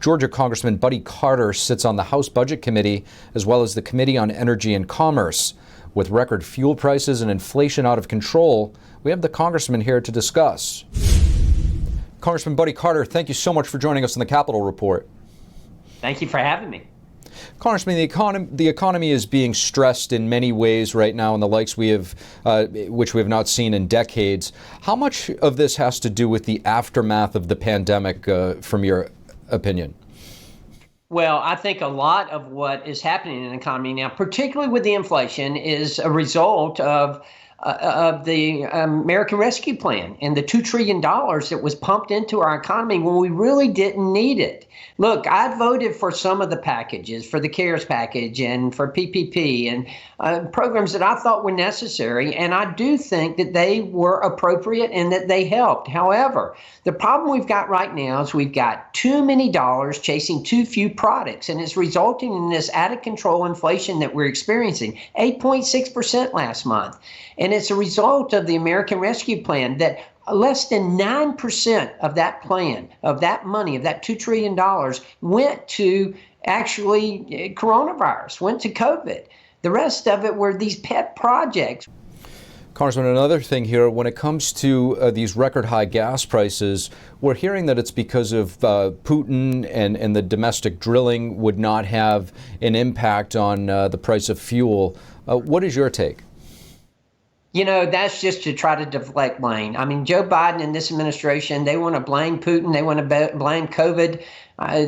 Georgia Congressman Buddy Carter sits on the House Budget Committee as well as the Committee on Energy and Commerce. With record fuel prices and inflation out of control, we have the congressman here to discuss. Congressman Buddy Carter, thank you so much for joining us on the Capitol Report. Thank you for having me. Congressman, the economy is being stressed in many ways right now, and the likes which we have not seen in decades. How much of this has to do with the aftermath of the pandemic, from your opinion? Well, I think a lot of what is happening in the economy now, particularly with the inflation, is a result of the American Rescue Plan and the $2 trillion that was pumped into our economy when we really didn't need it. Look, I voted for some of the packages, for the CARES package and for PPP and programs that I thought were necessary, and I do think that they were appropriate and that they helped. However, the problem we've got right now is we've got too many dollars chasing too few products, and it's resulting in this out-of-control inflation that we're experiencing, 8.6% last month. And it's a result of the American Rescue Plan that less than 9% of that plan, of that money, of that $2 trillion, went to actually coronavirus, went to COVID. The rest of it were these pet projects. Congressman, another thing here, when it comes to these record high gas prices, we're hearing that it's because of Putin and the domestic drilling would not have an impact on the price of fuel. What is your take? You know, that's just to try to deflect blame. I mean, Joe Biden and this administration, they want to blame Putin. They want to blame COVID.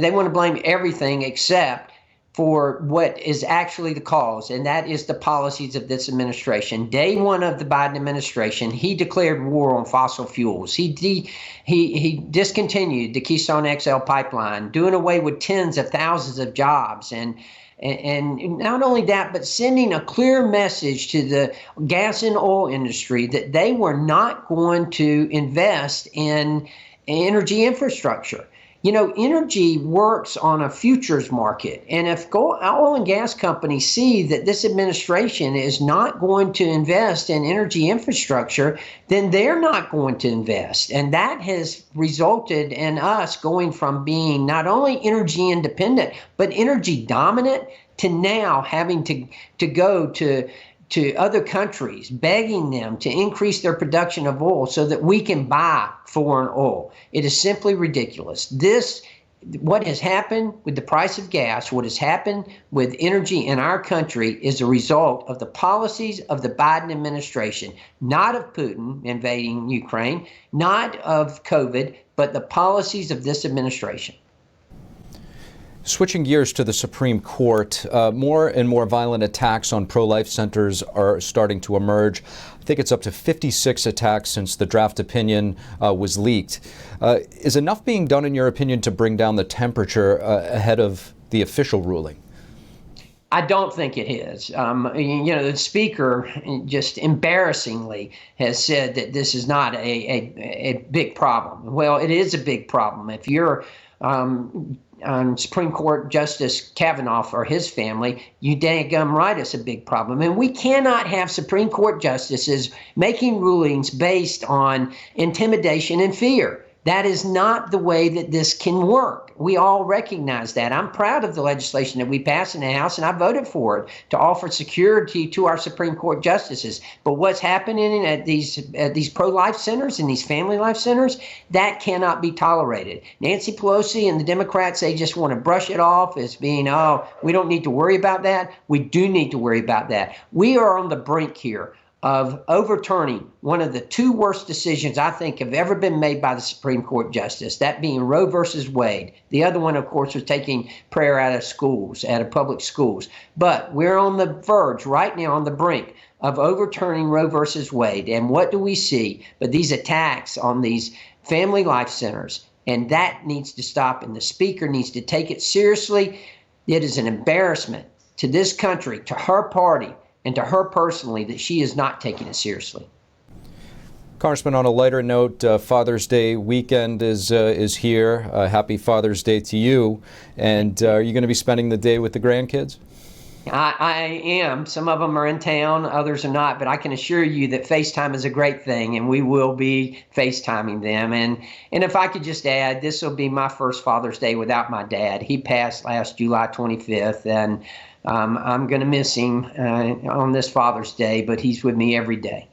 They want to blame everything except for what is actually the cause, and that is the policies of this administration. Day one of the Biden administration, he declared war on fossil fuels. He discontinued the Keystone XL pipeline, doing away with tens of thousands of jobs, and not only that, but sending a clear message to the gas and oil industry that they were not going to invest in energy infrastructure. You know, energy works on a futures market. And if oil and gas companies see that this administration is not going to invest in energy infrastructure, then they're not going to invest. And that has resulted in us going from being not only energy independent, but energy dominant, to now having to go to other countries, begging them to increase their production of oil so that we can buy foreign oil. It is simply ridiculous. What has happened with the price of gas, what has happened with energy in our country, is a result of the policies of the Biden administration, not of Putin invading Ukraine, not of COVID, but the policies of this administration. Switching gears to the Supreme Court, more and more violent attacks on pro-life centers are starting to emerge. I think it's up to 56 attacks since the draft opinion was leaked. Is enough being done, in your opinion, to bring down the temperature ahead of the official ruling? I don't think it is. The speaker just embarrassingly has said that this is not a big problem. Well, it is a big problem. If you're Supreme Court Justice Kavanaugh or his family, you dang right, it's a big problem. And we cannot have Supreme Court justices making rulings based on intimidation and fear. That is not the way that this can work. We all recognize that. I'm proud of the legislation that we passed in the House, and I voted for it to offer security to our Supreme Court justices. But what's happening at these pro-life centers and these family life centers, that cannot be tolerated. Nancy Pelosi and the Democrats, they just want to brush it off as being, oh, we don't need to worry about that. We do need to worry about that. We are on the brink here of overturning one of the two worst decisions I think have ever been made by the Supreme Court justice, that being Roe versus Wade. The other one, of course, was taking prayer out of schools, out of public schools. But we're on the verge right now, on the brink of overturning Roe versus Wade. And what do we see but these attacks on these family life centers? And that needs to stop, and the speaker needs to take it seriously. It is an embarrassment to this country, to her party, and to her personally, that she is not taking it seriously. Congressman, on a lighter note, Father's Day weekend is here. Happy Father's Day to you. And are you going to be spending the day with the grandkids? I am. Some of them are in town, others are not, but I can assure you that FaceTime is a great thing, and we will be FaceTiming them. And if I could just add, this will be my first Father's Day without my dad. He passed last July 25th, and I'm going to miss him on this Father's Day, but he's with me every day.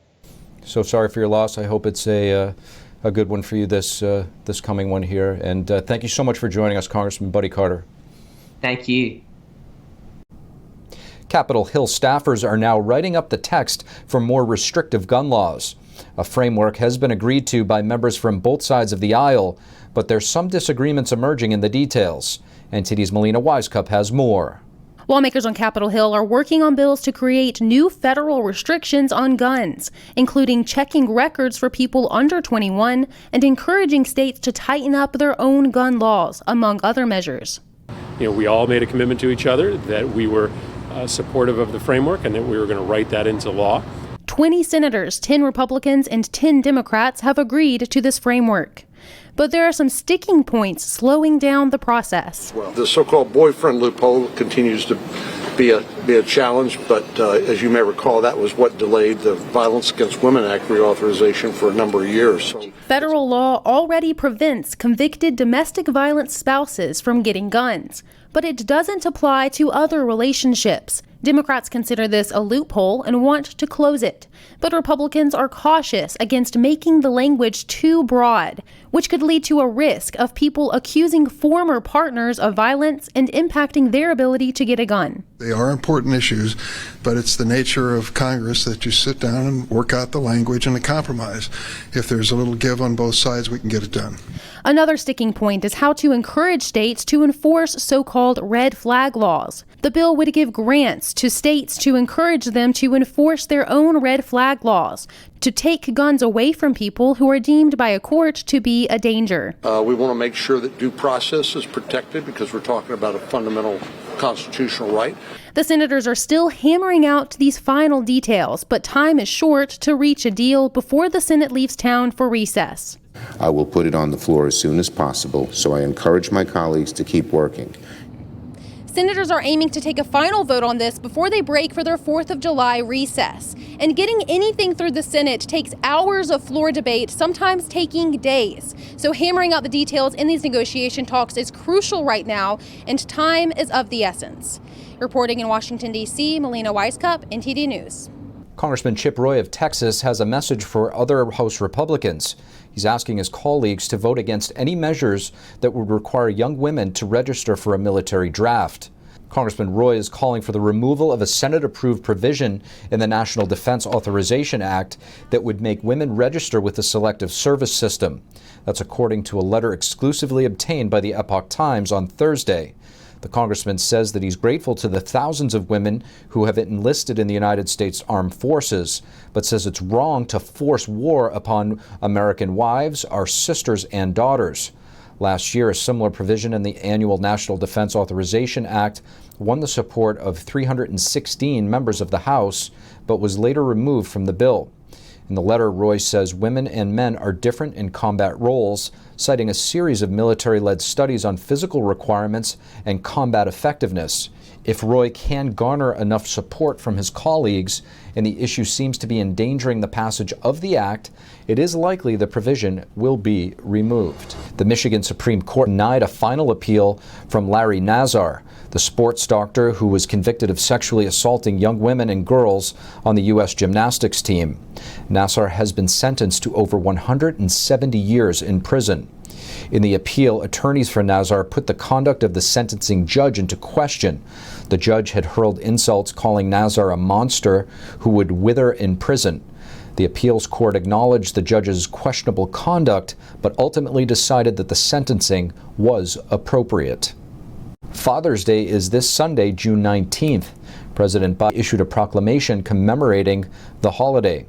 So sorry for your loss. I hope it's a good one for you this coming one here. And thank you so much for joining us, Congressman Buddy Carter. Thank you. Capitol Hill staffers are now writing up the text for more restrictive gun laws. A framework has been agreed to by members from both sides of the aisle, but there's some disagreements emerging in the details. NTD's Melina Wisecup has more. Lawmakers on Capitol Hill are working on bills to create new federal restrictions on guns, including checking records for people under 21 and encouraging states to tighten up their own gun laws, among other measures. We all made a commitment to each other that we were supportive of the framework and that we were going to write that into law. 20 senators, 10 Republicans, and 10 Democrats have agreed to this framework. But there are some sticking points slowing down the process. Well, the so-called boyfriend loophole continues to be a challenge, but as you may recall, that was what delayed the Violence Against Women Act reauthorization for a number of years. Federal law already prevents convicted domestic violence spouses from getting guns, but it doesn't apply to other relationships. Democrats consider this a loophole and want to close it, but Republicans are cautious against making the language too broad, which could lead to a risk of people accusing former partners of violence and impacting their ability to get a gun. They are important issues, but it's the nature of Congress that you sit down and work out the language and a compromise. If there's a little give on both sides, we can get it done. Another sticking point is how to encourage states to enforce so-called red flag laws. The bill would give grants to states to encourage them to enforce their own red flag laws, to take guns away from people who are deemed by a court to be a danger. We want to make sure that due process is protected because we're talking about a fundamental constitutional right. The senators are still hammering out these final details, but time is short to reach a deal before the Senate leaves town for recess. I will put it on the floor as soon as possible, so I encourage my colleagues to keep working. Senators are aiming to take a final vote on this before they break for their 4th of July recess. And getting anything through the Senate takes hours of floor debate, sometimes taking days. So hammering out the details in these negotiation talks is crucial right now, and time is of the essence. Reporting in Washington, D.C., Melina Wisecup, NTD News. Congressman Chip Roy of Texas has a message for other House Republicans. He's asking his colleagues to vote against any measures that would require young women to register for a military draft. Congressman Roy is calling for the removal of a Senate-approved provision in the National Defense Authorization Act that would make women register with the Selective Service System. That's according to a letter exclusively obtained by the Epoch Times on Thursday. The congressman says that he's grateful to the thousands of women who have enlisted in the United States Armed Forces, but says it's wrong to force war upon American wives, our sisters and daughters. Last year, a similar provision in the annual National Defense Authorization Act won the support of 316 members of the House, but was later removed from the bill. In the letter, Roy says women and men are different in combat roles, citing a series of military-led studies on physical requirements and combat effectiveness. If Roy can garner enough support from his colleagues, and the issue seems to be endangering the passage of the act, it is likely the provision will be removed. The Michigan Supreme Court denied a final appeal from Larry Nassar, the sports doctor who was convicted of sexually assaulting young women and girls on the U.S. gymnastics team. Nassar has been sentenced to over 170 years in prison. In the appeal, attorneys for Nassar put the conduct of the sentencing judge into question. The judge had hurled insults, calling Nassar a monster who would wither in prison. The appeals court acknowledged the judge's questionable conduct, but ultimately decided that the sentencing was appropriate. Father's Day is this Sunday, June 19th. President Biden issued a proclamation commemorating the holiday.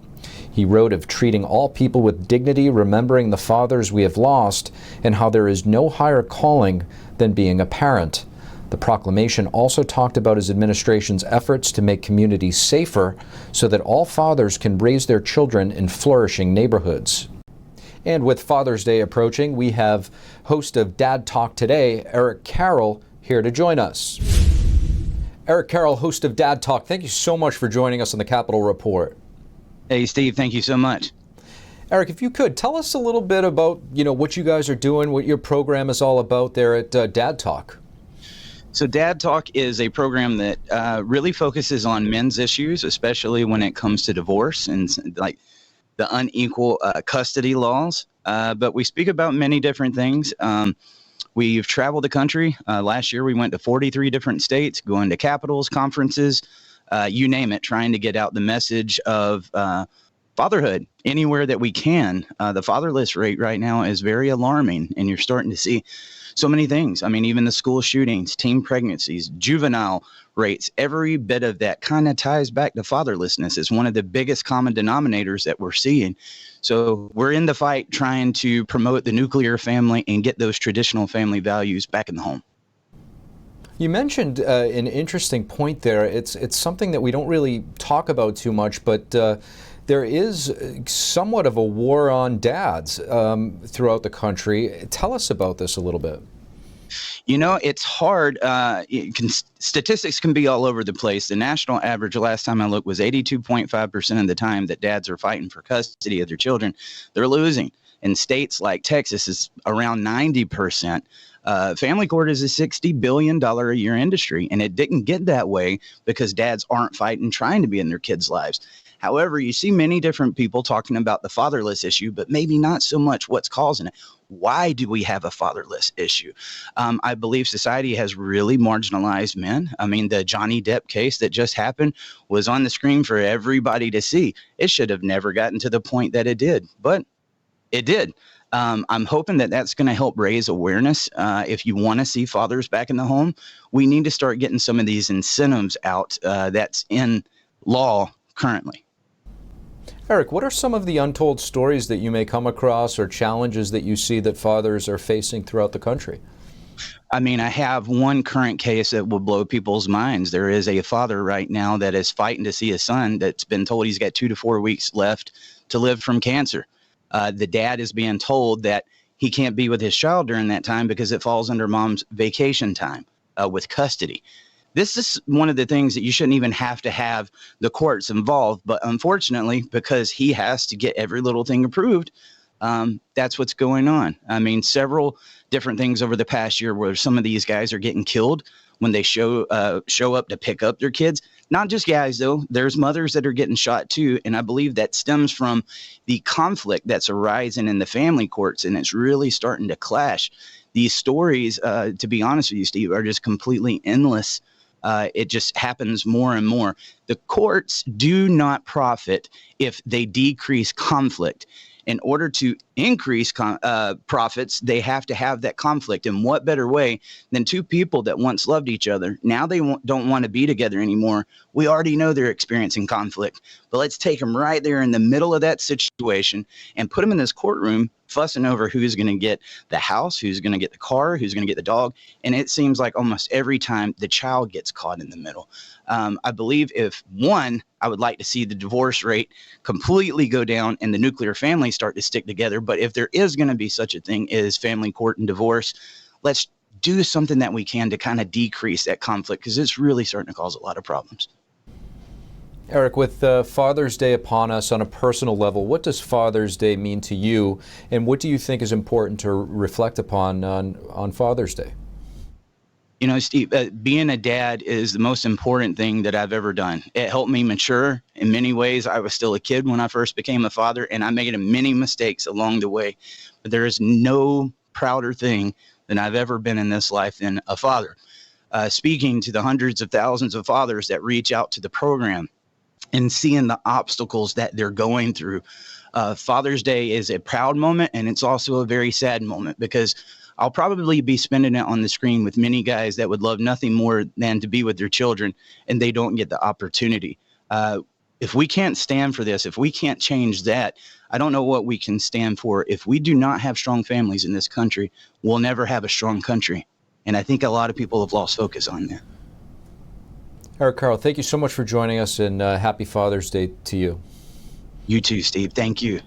He wrote of treating all people with dignity, remembering the fathers we have lost, and how there is no higher calling than being a parent. The proclamation also talked about his administration's efforts to make communities safer so that all fathers can raise their children in flourishing neighborhoods. And with Father's Day approaching, we have host of Dad Talk Today, Carroll, here to join us. Eric Carroll, host of Dad Talk, thank you so much for joining us on the Capitol Report. Hey, Steve, thank you so much. Eric, if you could, tell us a little bit about, what you guys are doing, what your program is all about there at Dad Talk. So Dad Talk is a program that really focuses on men's issues, especially when it comes to divorce and like the unequal custody laws. But we speak about many different things. We've traveled the country. Last year, we went to 43 different states, going to capitals, conferences, you name it, trying to get out the message of fatherhood anywhere that we can. The fatherless rate right now is very alarming, and you're starting to see so many things. I mean, even the school shootings, teen pregnancies, juvenile rates, every bit of that kind of ties back to fatherlessness. It's one of the biggest common denominators that we're seeing. So we're in the fight trying to promote the nuclear family and get those traditional family values back in the home. You mentioned an interesting point there. It's something that we don't really talk about too much, but there is somewhat of a war on dads throughout the country. Tell us about this a little bit. It's hard. Statistics can be all over the place. The national average, last time I looked, was 82.5% of the time that dads are fighting for custody of their children, they're losing. In states like Texas, is around 90%. Family court is a $60 billion a year industry, and it didn't get that way because dads aren't fighting, trying to be in their kids' lives. However, you see many different people talking about the fatherless issue, but maybe not so much what's causing it. Why do we have a fatherless issue? I believe society has really marginalized men. I mean, the Johnny Depp case that just happened was on the screen for everybody to see. It should have never gotten to the point that it did, but it did. I'm hoping that that's going to help raise awareness. If you want to see fathers back in the home, we need to start getting some of these incentives out that's in law currently. Eric, what are some of the untold stories that you may come across or challenges that you see that fathers are facing throughout the country? I mean, I have one current case that will blow people's minds. There is a father right now that is fighting to see his son that's been told he's got 2 to 4 weeks left to live from cancer. The dad is being told that he can't be with his child during that time because it falls under mom's vacation time with custody. This is one of the things that you shouldn't even have to have the courts involved. But unfortunately, because he has to get every little thing approved, that's what's going on. I mean, several different things over the past year where some of these guys are getting killed when they show up to pick up their kids. Not just guys, though. There's mothers that are getting shot, too. And I believe that stems from the conflict that's arising in the family courts, and it's really starting to clash. These stories, to be honest with you, Steve, are just completely endless. It just happens more and more. The courts do not profit if they decrease conflict. In order to increase profits, they have to have that conflict. And what better way than two people that once loved each other? Now they don't want to be together anymore. We already know they're experiencing conflict. But let's take them right there in the middle of that situation and put them in this courtroom fussing over who's going to get the house, who's going to get the car, who's going to get the dog. And it seems like almost every time the child gets caught in the middle. I believe I would like to see the divorce rate completely go down and the nuclear family start to stick together. But if there is going to be such a thing as family court and divorce, let's do something that we can to kind of decrease that conflict, because it's really starting to cause a lot of problems. Eric, with Father's Day upon us on a personal level, what does Father's Day mean to you, and what do you think is important to reflect upon on Father's Day? You know, Steve, being a dad is the most important thing that I've ever done. It helped me mature. In many ways, I was still a kid when I first became a father, and I made many mistakes along the way. But there is no prouder thing than I've ever been in this life than a father. Speaking to the hundreds of thousands of fathers that reach out to the program and seeing the obstacles that they're going through, Father's Day is a proud moment, and it's also a very sad moment, because I'll probably be spending it on the screen with many guys that would love nothing more than to be with their children, and they don't get the opportunity. If we can't stand for this, if we can't change that, I don't know what we can stand for. If we do not have strong families in this country, we'll never have a strong country. And I think a lot of people have lost focus on that. Eric Carroll, thank you so much for joining us, and happy Father's Day to you. You too, Steve. Thank you.